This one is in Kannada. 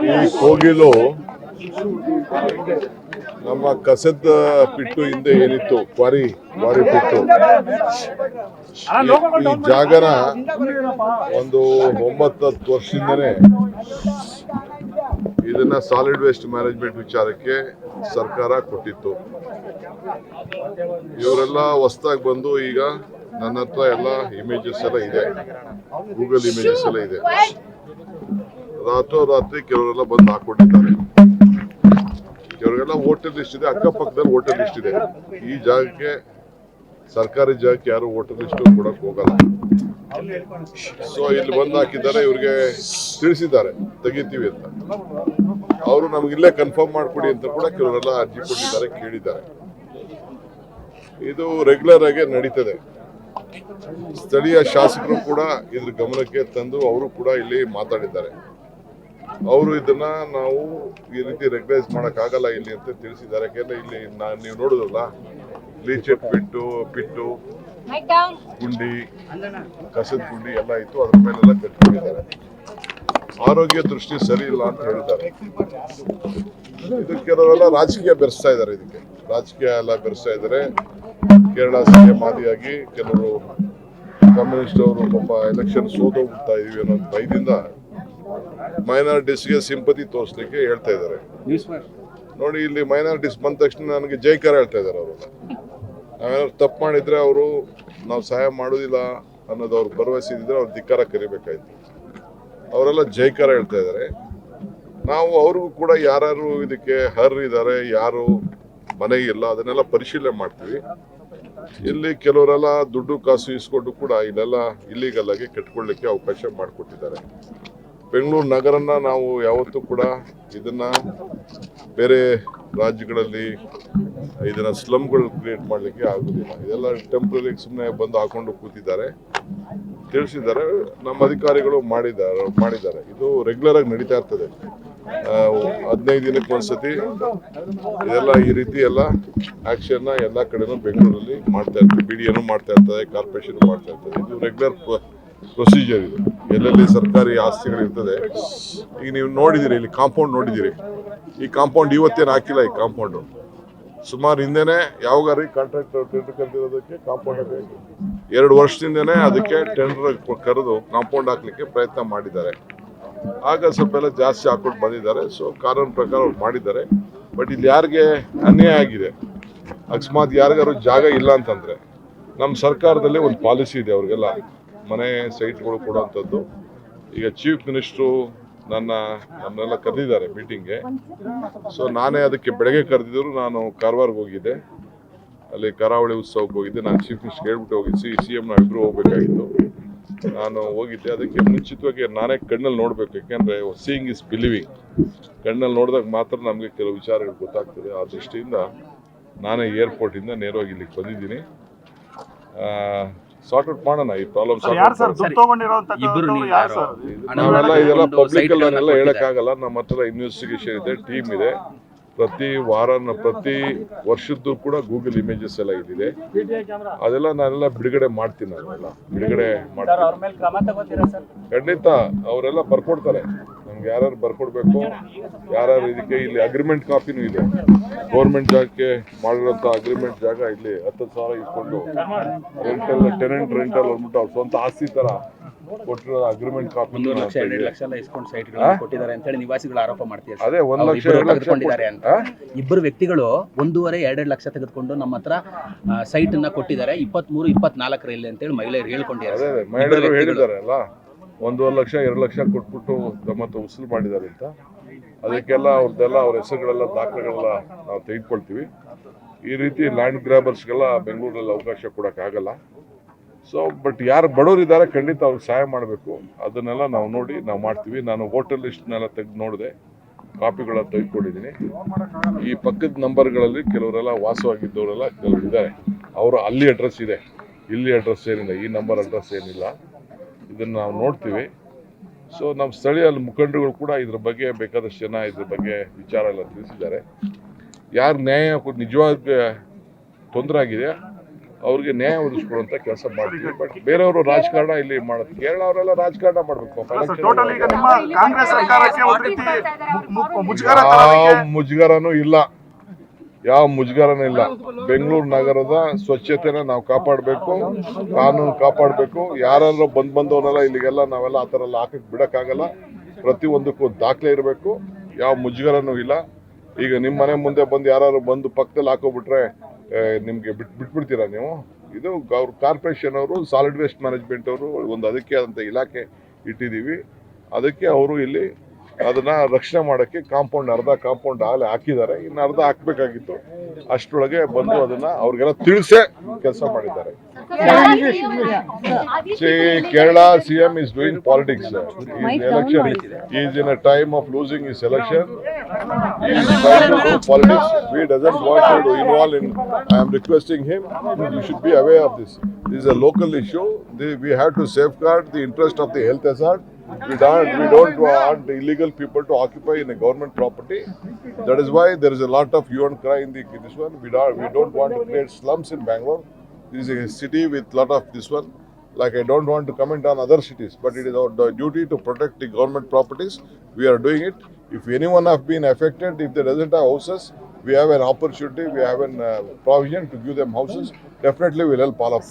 ಈ ಕೋಗಿಲು ನಮ್ಮ ಕಸದ ಪಿಟ್ಟು ಹಿಂದೆ ಏನಿತ್ತು ಕ್ವಾರಿ ಪಿಟ್ಟು ಈ ಜಾಗನ ಒಂದು 9-10 ವರ್ಷದಿಂದನೇ ಇದನ್ನ ಸಾಲಿಡ್ ವೇಸ್ಟ್ ಮ್ಯಾನೇಜ್ಮೆಂಟ್ ವಿಚಾರಕ್ಕೆ ಸರ್ಕಾರ ಕೊಟ್ಟಿತ್ತು. ಇವರೆಲ್ಲ ಹೊಸದಾಗಿ ಬಂದು ಈಗ ನನ್ನ ಹತ್ರ ಎಲ್ಲ ಇಮೇಜಸ್ ಎಲ್ಲ ಇದೆ, ಗೂಗಲ್ ಇಮೇಜಸ್ ಎಲ್ಲ ಇದೆ. ರಾತ್ರಿ ಕೆಲವರೆಲ್ಲ ಬಂದು ಹಾಕೊಂಡಿದ್ದಾರೆ. ಕೆಲವರೆಲ್ಲ ವೋಟರ್ ಲಿಸ್ಟ್ ಇದೆ, ಅಕ್ಕಪಕ್ಕದಲ್ಲಿ ವೋಟರ್ ಲಿಸ್ಟ್ ಇದೆ. ಈ ಜಾಗಕ್ಕೆ ಸರ್ಕಾರಿ ಜಾಗಕ್ಕೆ ಯಾರು ವೋಟರ್ ಲಿಸ್ಟ್ ಕೊಡಕ್ ಹೋಗಲ್ಲ. ಸೊ ಇಲ್ಲಿ ಬಂದು ಹಾಕಿದ್ದಾರೆ, ಇವ್ರಿಗೆ ತಿಳಿಸಿದ್ದಾರೆ ತೆಗಿತೀವಿ ಅಂತ. ಅವರು ನಮ್ಗೆ ಇಲ್ಲೇ ಕನ್ಫರ್ಮ್ ಮಾಡ್ಕೊಡಿ ಅಂತ ಕೂಡ ಕೆಲವರೆಲ್ಲ ಅರ್ಜಿ ಕೊಟ್ಟಿದ್ದಾರೆ, ಕೇಳಿದ್ದಾರೆ. ಇದು ರೆಗ್ಯುಲರ್ ಆಗಿ ನಡೀತದೆ. ಸ್ಥಳೀಯ ಶಾಸಕರು ಕೂಡ ಇದ್ರ ಗಮನಕ್ಕೆ ತಂದು ಅವರು ಕೂಡ ಇಲ್ಲಿ ಮಾತಾಡಿದ್ದಾರೆ. ಅವರು ಇದನ್ನ ನಾವು ಈ ರೀತಿ ರೆಗ್ಯುಲೈಸ್ ಮಾಡಕ್ ಆಗಲ್ಲ ಇಲ್ಲಿ ಅಂತ ತಿಳಿಸಿದ್ದಾರೆ. ಯಾಕೆಂದ್ರೆ ಇಲ್ಲಿ ನೀವು ನೋಡುದಲ್ಲ, ಲೀಚೆಟ್ ಪಿಟ್ಟು ಗುಂಡಿ, ಕಸದ ಗುಂಡಿ ಎಲ್ಲ ಇತ್ತು, ಅದ್ರ ಮೇಲೆಲ್ಲ ಕಟ್ಕೊಂಡಿದ್ದಾರೆ. ಆರೋಗ್ಯ ದೃಷ್ಟಿ ಸರಿ ಇಲ್ಲ ಅಂತ ಹೇಳಿದ್ದಾರೆ. ಇದು ಕೆಲವೆಲ್ಲ ರಾಜಕೀಯ ಬೆರೆಸ್ತಾ ಇದ್ದಾರೆ, ಇದಕ್ಕೆ ರಾಜಕೀಯ ಎಲ್ಲ ಬೆರೆಸ್ತಾ ಇದ್ದಾರೆ. ಕೇರಳ ಸಿಎಂ ಆದಿಯಾಗಿ ಕೆಲವರು ಕಮ್ಯುನಿಸ್ಟ್ ಅವರು ಪಾಪ ಎಲೆಕ್ಷನ್ ಸೋತೋಗ್ಬಿಡ್ತಾ ಇದೀವಿ ಅನ್ನೋ ಭಯದಿಂದ ಮೈನಾರಿಟೀಸ್ಗೆ ಸಿಂಪತಿ ತೋರಿಸ್ಲಿಕ್ಕೆ ಹೇಳ್ತಾ ಇದ್ದಾರೆ. ನೋಡಿ, ಇಲ್ಲಿ ಮೈನಾರಿಟೀಸ್ ಬಂದ ತಕ್ಷಣ ನನಗೆ ಜೈಕಾರ ಹೇಳ್ತಾ ಇದ್ದಾರೆ. ಅವರು ನಾವೇನಾದ್ರು ತಪ್ಪು ಮಾಡಿದ್ರೆ ಅವರು ನಾವು ಸಹಾಯ ಮಾಡೋದಿಲ್ಲ ಅನ್ನೋದು ಅವ್ರು ಭರವಸೆ ಇದ್ದಿದ್ರೆ ಅವ್ರು ಧಿಕ್ಕಾರ ಕರಿಬೇಕಾಯ್ತು. ಅವರೆಲ್ಲ ಜೈಕಾರ ಹೇಳ್ತಾ ಇದ್ದಾರೆ. ನಾವು ಅವ್ರಿಗೂ ಕೂಡ ಯಾರು ಇದಕ್ಕೆ ಇದ್ದಾರೆ, ಯಾರು ಮನೆ ಇಲ್ಲ, ಅದನ್ನೆಲ್ಲ ಪರಿಶೀಲನೆ ಮಾಡ್ತೀವಿ. ಇಲ್ಲಿ ಕೆಲವರೆಲ್ಲ ದುಡ್ಡು ಕಾಸು ಇಸ್ಕೊಂಡು ಕೂಡ ಇಲ್ಲೆಲ್ಲ ಇಲ್ಲಿಗಲ್ ಆಗಿ ಕಟ್ಕೊಳ್ಳಿಕ್ಕೆ ಅವಕಾಶ ಮಾಡಿಕೊಟ್ಟಿದ್ದಾರೆ. ಬೆಂಗಳೂರು ನಗರನ ನಾವು ಯಾವತ್ತೂ ಕೂಡ ಇದನ್ನ ಬೇರೆ ರಾಜ್ಯಗಳಲ್ಲಿ ಇದನ್ನ ಸ್ಲಮ್ಗಳು ಕ್ರಿಯೇಟ್ ಮಾಡಲಿಕ್ಕೆ ಆಗುದಿಲ್ಲ. ಇದೆಲ್ಲ ಟೆಂಪ್ರರಿ ಸುಮ್ಮನೆ ಬಂದು ಹಾಕೊಂಡು ಕೂತಿದ್ದಾರೆ, ತಿಳಿಸಿದ್ದಾರೆ. ನಮ್ಮ ಅಧಿಕಾರಿಗಳು ಮಾಡಿದ್ದಾರೆ. ಇದು ರೆಗ್ಯುಲರ್ ಆಗಿ ನಡೀತಾ ಇರ್ತದೆ. 15 ದಿನಕ್ಕೆ ಒಂದ್ಸತಿ ಇದೆಲ್ಲ ಈ ರೀತಿ ಎಲ್ಲ ಆಕ್ಷನ್ ಎಲ್ಲ ಕಡೆನೂ ಬೆಂಗಳೂರಲ್ಲಿ ಮಾಡ್ತಾ ಇರ್ತಾರೆ. BDA ಮಾಡ್ತಾ ಇರ್ತದೆ, ಕಾರ್ಪೊರೇಷನ್ ಮಾಡ್ತಾ ಇರ್ತದೆ. ಇದು ರೆಗ್ಯುಲರ್ ಪ್ರೊಸೀಜರ್. ಇದು ಎಲ್ಲೆಲ್ಲಿ ಸರ್ಕಾರಿ ಆಸ್ತಿಗಳು ಇರ್ತದೆ. ಈಗ ನೀವು ನೋಡಿದಿರಿ, ಇಲ್ಲಿ ಕಾಂಪೌಂಡ್ ನೋಡಿದಿರಿ. ಈ ಕಾಂಪೌಂಡ್ ಇವತ್ತೇನು ಹಾಕಿಲ್ಲ. ಈ ಕಾಂಪೌಂಡ್ ಸುಮಾರು ಹಿಂದೆನೆ ಯಾವಾಗ ಕಾಂಟ್ರಾಕ್ಟರ್ ಟೆಂಡರ್ ಕರೆದಿರೋದಕ್ಕೆ ಕಾಂಪೌಂಡ್ 2 ವರ್ಷದಿಂದನೇ ಅದಕ್ಕೆ ಟೆಂಡರ್ ಕರೆದು ಕಾಂಪೌಂಡ್ ಹಾಕ್ಲಿಕ್ಕೆ ಪ್ರಯತ್ನ ಮಾಡಿದ್ದಾರೆ. ಆಗ ಸ್ವಲ್ಪ ಎಲ್ಲ ಜಾಸ್ತಿ ಹಾಕೊಂಡು ಬಂದಿದ್ದಾರೆ. ಸೊ ಕಾನೂನು ಪ್ರಕಾರ ಅವ್ರು ಮಾಡಿದ್ದಾರೆ. ಬಟ್ ಇಲ್ಲಿ ಯಾರಿಗೆ ಅನ್ಯಾಯ ಆಗಿದೆ, ಅಕಸ್ಮಾತ್ ಯಾರಿಗಾರು ಜಾಗ ಇಲ್ಲ ಅಂತಂದ್ರೆ ನಮ್ಮ ಸರ್ಕಾರದಲ್ಲಿ ಒಂದು ಪಾಲಿಸಿ ಇದೆ, ಅವ್ರಿಗೆಲ್ಲ ಮನೆ ಸೈಟ್ಗಳು ಕೊಡುವಂಥದ್ದು. ಈಗ ಚೀಫ್ ಮಿನಿಸ್ಟ್ರು ನನ್ನೆಲ್ಲ ಕರೆದಿದ್ದಾರೆ ಮೀಟಿಂಗ್ಗೆ. ಸೊ ನಾನೇ ಅದಕ್ಕೆ ಬೆಳಗ್ಗೆ ಕರೆದಿದ್ರು. ನಾನು ಕಾರವಾರ್ಗೆ ಹೋಗಿದ್ದೆ, ಅಲ್ಲಿ ಕರಾವಳಿ ಉತ್ಸವಕ್ಕೆ ಹೋಗಿದ್ದೆ. ನಾನು ಚೀಫ್ ಮಿನಿಸ್ಟರ್ ಹೇಳ್ಬಿಟ್ಟು ಹೋಗಿದ್ದೆ, CM ನಾವಿಬ್ರು ಹೋಗ್ಬೇಕಾಗಿತ್ತು. ನಾನು ಹೋಗಿದ್ದೆ. ಅದಕ್ಕೆ ಮುಂಚಿತವಾಗಿ ನಾನೇ ಕಣ್ಣಲ್ಲಿ ನೋಡ್ಬೇಕು, ಯಾಕೆಂದ್ರೆ ಸೀಯಿಂಗ್ ಇಸ್ ಬಿಲೀವಿಂಗ್. ಕಣ್ಣಲ್ಲಿ ನೋಡಿದಾಗ ಮಾತ್ರ ನಮಗೆ ಕೆಲವು ವಿಚಾರಗಳು ಗೊತ್ತಾಗ್ತದೆ. ಆ ದೃಷ್ಟಿಯಿಂದ ನಾನೇ ಏರ್ಪೋರ್ಟಿಂದ ನೇರವಾಗಿ ಇಲ್ಲಿಗೆ ಬಂದಿದ್ದೀನಿ. ಸಾರ್ಟ್ ಔಟ್ ಮಾಡೋಣ ಈ ಪ್ರಾಬ್ಲಮ್. ನಾವೆಲ್ಲ ಇದೆಲ್ಲ ಪಬ್ಲಿಕ್ ಅಲ್ಲಿ ನಾನೆಲ್ಲ ಹೇಳಕ್ಕಾಗಲ್ಲ. ನಮ್ಮ ಹತ್ರ ಇನ್ವೆಸ್ಟಿಗೇಷನ್ ಇದೆ, ಟೀಮ್ ಇದೆ. ಪ್ರತಿ ವರ್ಷದ್ದು ಕೂಡ ಗೂಗಲ್ ಇಮೇಜಸ್ ಎಲ್ಲ ಇಲ್ಲಿದೆ. ಅದೆಲ್ಲ ನಾನೆಲ್ಲ ಬಿಡುಗಡೆ ಮಾಡ್ತೀನಿ. ನಾನೆಲ್ಲ ಬಿಡುಗಡೆ ಮಾಡ್ತೀನಿ ಖಂಡಿತ. ಅವರೆಲ್ಲ ಬರ್ಕೊಡ್ತಾರೆ ನಮ್ಗೆ, ಯಾರ್ಯಾರು ಬರ್ಕೊಡ್ಬೇಕು, ಯಾರ್ಯಾರು ಇದಕ್ಕೆ. ಇಲ್ಲಿ ಅಗ್ರಿಮೆಂಟ್ ಕಾಪಿನೂ ಇದೆ. ಗೌರ್ಮೆಂಟ್ ಜಾಗಕ್ಕೆ ಮಾಡಿರೋಂಥ ಅಗ್ರಿಮೆಂಟ್ ಜಾಗ ಇಲ್ಲಿ 10,000 ಇಟ್ಕೊಂಡು ಟೆನೆಂಟ್ ರೆಂಟಲ್ ಅಂದ್ಬಿಟ್ಟು ಅವ್ರ ಸ್ವಂತ ಆಸ್ತಿ ತರ ಕೊಟ್ಟಿರೋ ಅಗ್ರಿಮೆಂಟ್ ಕಾಪಿ. 1 ಲಕ್ಷ 2 ಲಕ್ಷ ಎಲ್ಲ ಇಸ್ಕೊಂಡು ಸೈಟ್ಗಳನ್ನು ಕೊಟ್ಟಿದ್ದಾರೆ ಅಂತ ಹೇಳಿ ನಿವಾಸಿಗಳು ಆರೋಪ ಮಾಡ್ತಿದ್ದಾರೆ. ಅದೇ 1 ಲಕ್ಷ 2 ಲಕ್ಷ ಅಂತ ಇಬ್ಬರು ವ್ಯಕ್ತಿಗಳು 1.5-2 ಲಕ್ಷ ತೆಗೆದುಕೊಂಡು ನಮ್ಮ ಹತ್ರ ಸೈಟ್ ಅನ್ನ ಕೊಟ್ಟಿದ್ದಾರೆ. 23-24 ಅಂತ ಹೇಳಿ ಮಹಿಳೆಯರು ಹೇಳ್ಕೊಂಡಿದ್ದಾರೆ. ಅದೇ ಮಹಿಳೆಯರು ಹೇಳಿದ್ದಾರೆ ಅಲ್ಲ, 1 ಲಕ್ಷ 2 ಲಕ್ಷ ಕೊಟ್ಬಿಟ್ಟು ನಮ್ಮ ಹತ್ರ ಉಸುಲು ಮಾಡಿದ್ದಾರೆ ಅಂತ. ಅದಕ್ಕೆಲ್ಲ ಅವ್ರ ಹೆಸರುಗಳೆಲ್ಲ ದಾಖಲೆಗಳೆಲ್ಲ ನಾವು ತೆಗೆದುಕೊಳ್ತೀವಿ. ಈ ರೀತಿ ಲ್ಯಾಂಡ್ ಗ್ರಾಬರ್ಸ್ಗೆಲ್ಲ ಬೆಂಗಳೂರಲ್ಲಿ ಅವಕಾಶ ಕೊಡೋಕ್ಕಾಗಲ್ಲ. ಸೊ ಬಟ್ ಯಾರು ಬಡವರಿದ್ದಾರೆ ಖಂಡಿತ ಅವ್ರಿಗೆ ಸಹಾಯ ಮಾಡಬೇಕು. ಅದನ್ನೆಲ್ಲ ನಾವು ನೋಡಿ ನಾವು ಮಾಡ್ತೀವಿ. ನಾನು ವೋಟರ್ ಲಿಸ್ಟ್ನೆಲ್ಲ ತೆಗೆದು ನೋಡಿದೆ, ಕಾಪಿಗಳ ತೆಗೆದುಕೊಂಡಿದ್ದೀನಿ. ಈ ಪಕ್ಕದ ನಂಬರ್ಗಳಲ್ಲಿ ಕೆಲವರೆಲ್ಲ ವಾಸವಾಗಿದ್ದವರೆಲ್ಲ ಕೆಲವರು ಇದ್ದಾರೆ. ಅವರು ಅಲ್ಲಿ ಅಡ್ರೆಸ್ ಇದೆ, ಇಲ್ಲಿ ಅಡ್ರೆಸ್ ಏನಿಲ್ಲ, ಈ ನಂಬರ್ ಅಡ್ರೆಸ್ ಏನಿಲ್ಲ. ಇದನ್ನು ನಾವು ನೋಡ್ತೀವಿ. ಸೊ ನಮ್ಮ ಸ್ಥಳೀಯ ಮುಖಂಡರುಗಳು ಕೂಡ ಇದ್ರ ಬಗ್ಗೆ ಬೇಕಾದಷ್ಟು ಜನ ಇದ್ರ ಬಗ್ಗೆ ವಿಚಾರ ಎಲ್ಲ ತಿಳಿಸಿದ್ದಾರೆ. ಯಾರು ನ್ಯಾಯ ನಿಜವಾದ ತೊಂದರೆ ಆಗಿದೆ ಅವ್ರಿಗೆ ನ್ಯಾಯ ಒದಗಿಸ್ಕೊಡುವಂತ ಕೆಲಸ ಮಾಡ್ತೀವಿ. ಬಟ್ ಬೇರೆಯವರು ರಾಜಕಾರಣ ಇಲ್ಲಿ ಮಾಡೋದು, ಕೇರಳ ಅವರೆಲ್ಲ ರಾಜಕಾರಣ ಮಾಡ್ಬೇಕು. ಟೋಟಲ್ ಈಗ ನಿಮ್ಮ ಕಾಂಗ್ರೆಸ್ ಸರ್ಕಾರಕ್ಕೆ ಒಂದು ರೀತಿ ಮುಜುಗರ ಯಾವ ಮುಜುಗರನೂ ಇಲ್ಲ, ಯಾವ ಮುಜುಗರನೂ ಇಲ್ಲ. ಬೆಂಗಳೂರು ನಗರದ ಸ್ವಚ್ಛತೆನ ನಾವು ಕಾಪಾಡಬೇಕು, ಕಾನೂನು ಕಾಪಾಡಬೇಕು. ಯಾರಾದ್ರೂ ಬಂದವನ್ನೆಲ್ಲ ಇಲ್ಲಿಗೆಲ್ಲ ನಾವೆಲ್ಲ ಆ ಥರ ಎಲ್ಲ ಹಾಕಕ್ಕೆ ಬಿಡಕ್ಕಾಗಲ್ಲ. ಪ್ರತಿಯೊಂದಕ್ಕೂ ದಾಖಲೆ ಇರಬೇಕು, ಯಾವ ಮುಜುಗರನೂ ಇಲ್ಲ. ಈಗ ನಿಮ್ಮ ಮನೆ ಮುಂದೆ ಬಂದು ಯಾರು ಬಂದು ಪಕ್ಕದಲ್ಲಿ ಹಾಕೋಬಿಟ್ರೆ ನಿಮಗೆ ಬಿಟ್ಬಿಡ್ತೀರಾ ನೀವು? ಇದು ಅವ್ರ ಕಾರ್ಪೊರೇಷನ್ ಅವರು, ಸಾಲಿಡ್ ವೇಸ್ಟ್ ಮ್ಯಾನೇಜ್ಮೆಂಟ್ ಅವರು ಒಂದು ಅದಕ್ಕೆ ಆದಂಥ ಇಲಾಖೆ ಇಟ್ಟಿದ್ದೀವಿ. ಅದಕ್ಕೆ ಅವರು ಇಲ್ಲಿ ಅದನ್ನ ರಕ್ಷಣೆ ಮಾಡೋಕ್ಕೆ ಅರ್ಧ ಕಾಂಪೌಂಡ್ ಆಗಲೇ ಹಾಕಿದ್ದಾರೆ, ಇನ್ನು ಅರ್ಧ ಹಾಕಬೇಕಾಗಿತ್ತು. ಅಷ್ಟರೊಳಗೆ ಬಂದು ಅದನ್ನ ಅವ್ರಿಗೆಲ್ಲ ತಿಳಿಸೇ ಕೆಲಸ ಮಾಡಿದ್ದಾರೆ. Kerala CM is doing politics. He is in a time of losing his election. He is trying to do politics. We doesn't want to involve in. I am requesting him. You should be aware of this. This is a local issue. We have to safeguard the interest of the health hazard. We don't want illegal people to occupy in a government property. That is why there is a lot of hue and cry in this one. We don't want to create slums in Bangalore. This is a city with lot of this one. Like, I don't want to comment on other cities, but it is our duty to protect the government properties. We are doing it. If anyone have been affected, if they doesn't have houses, we have an opportunity, we have a provision to give them houses. Definitely we'll help all of them.